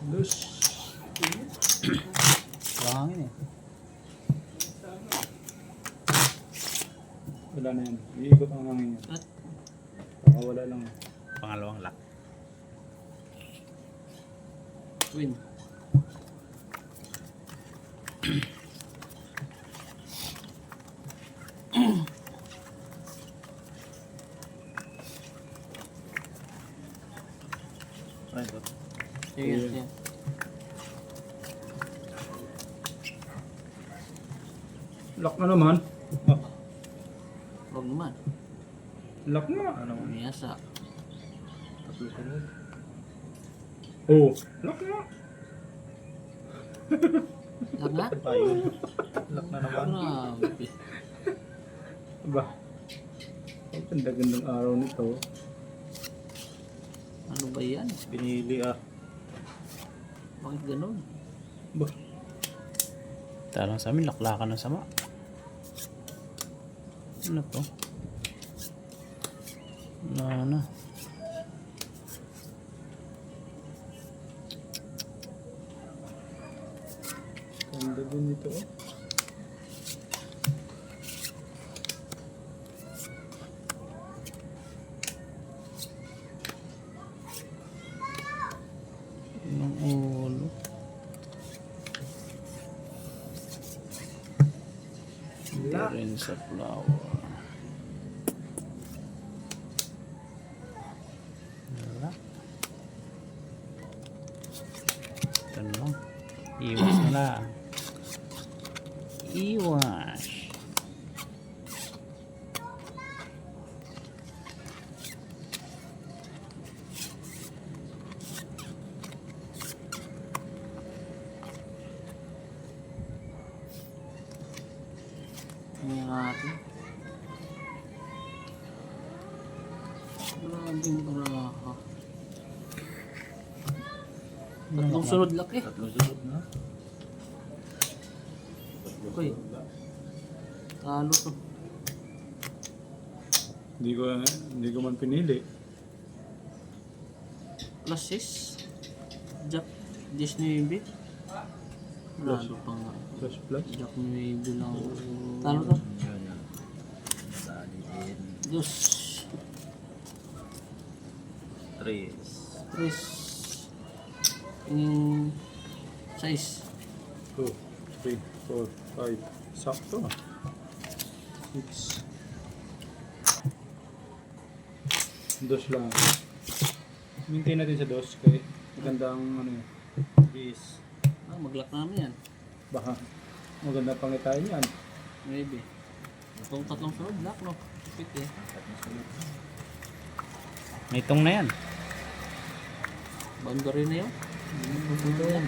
Dos. Hangin eh. Wala na yan. Iikot ang hangin yan. Baka wala lang. Pangalawang lock. Win. Right, bro. Sige, sige. Lock na naman. Ah, Huwag naman. lock na. Ano mo? Umiyasa. Tatlo ko mo. Oh, lock na. Lag na? Ayun. Lock na naman. Grabe. Aba. Ang ganda-gandang araw nito. Ano ba yan? Pinili ah. Bakit ganun? Ba. Talang sa amin, laklakan ng sama. Ano to? Ano? Ganda din nito. Oh. Anong ulo? Lock. Rin sa flower. Wala. Ito na lang. Iwas na lang. Iwas. Ngayon natin. Grabing baraha. Tatlong sunod laki. Tatlong sunod na. Uy. Talo to. Hindi ko man pinili. Plus 6. Jack. Disney Navy. Lalo pa nga. Plus plus. Jack Navy lang. Talo to. Yun na. Dali din. Diyos. Tres. Tres. Yung 6. 2, 3, 4, 5. Sakto ah. 6. Dos lang. Maintain natin sa dos kaya magandang ano yun. Bis. Ah, mag-lock namin yan. Baka maganda pangitain yan. Maybe. Itong tatlong sunod, lock no? Pit eh. May itong na yan. Boundary na yun. Pupunta yan.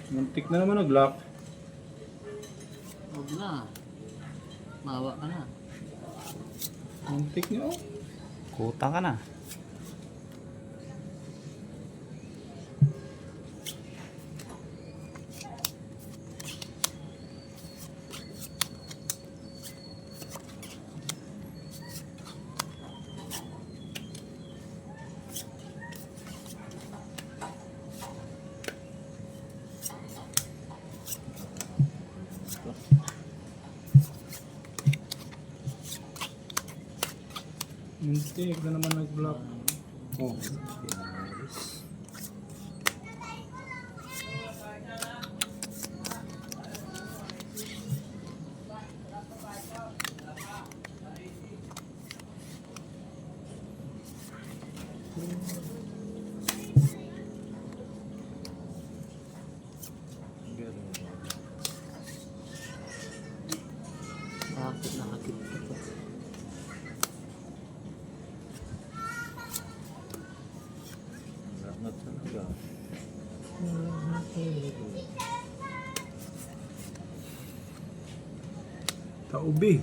Muntik na naman nag-lock. Huwag na. Mawa ka na. Muntik niya oh. Kuta ka na. Muntik na naman nag-lock. Oh. Bakit nakakit ka pa? Lahat talaga. Taubi.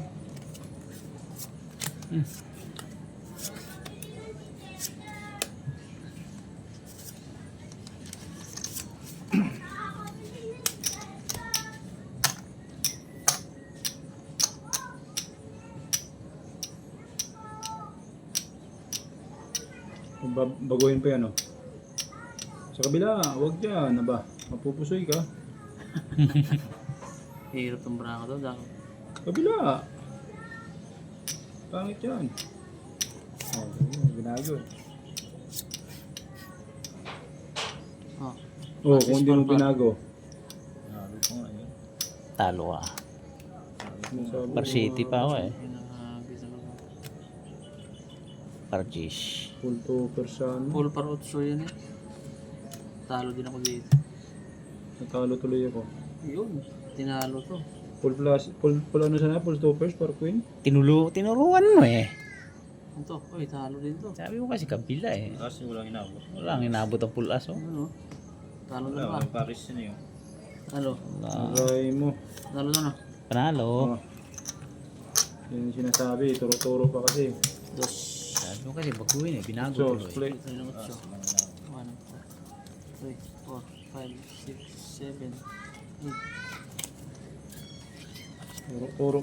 Baguhin pa yan, oh. Sa kabila, huwag dyan. Aba, mapupusoy ka. Hirap tong braka to. Dahil Kabila. Pangit yan. Oh, binago. oh, Oh, kung hindi mo binago. Nalo ko nga yun. Talo ka. Sinasabi Par ko, City pa ako eh. pinagisa ko. Parjish. Full to person. Full par 8 yan eh. Talo din ako dito. Natalo tuloy ako. Yun, tinalo to. Full plus, full ano sana, full stoppers para queen. Tinuruan mo eh. Ito, oy, talo din to. Sabi ko kasi kabila eh. Kasi walang inabot. Wala ang inabot ang full aso. Ano? Talo na Wala, ba? may Paris yun eh. Talo. Aray mo. Talo na na. Panalo. Oh. Yan yung sinasabi, turo-turo pa kasi. Dos. Sabi ko kasi baguhin eh. Binago So, tuloy. play. Ito yung 8. Walang inabot. 1, 2, 3, 4, 5, 6, 7, 8. Turo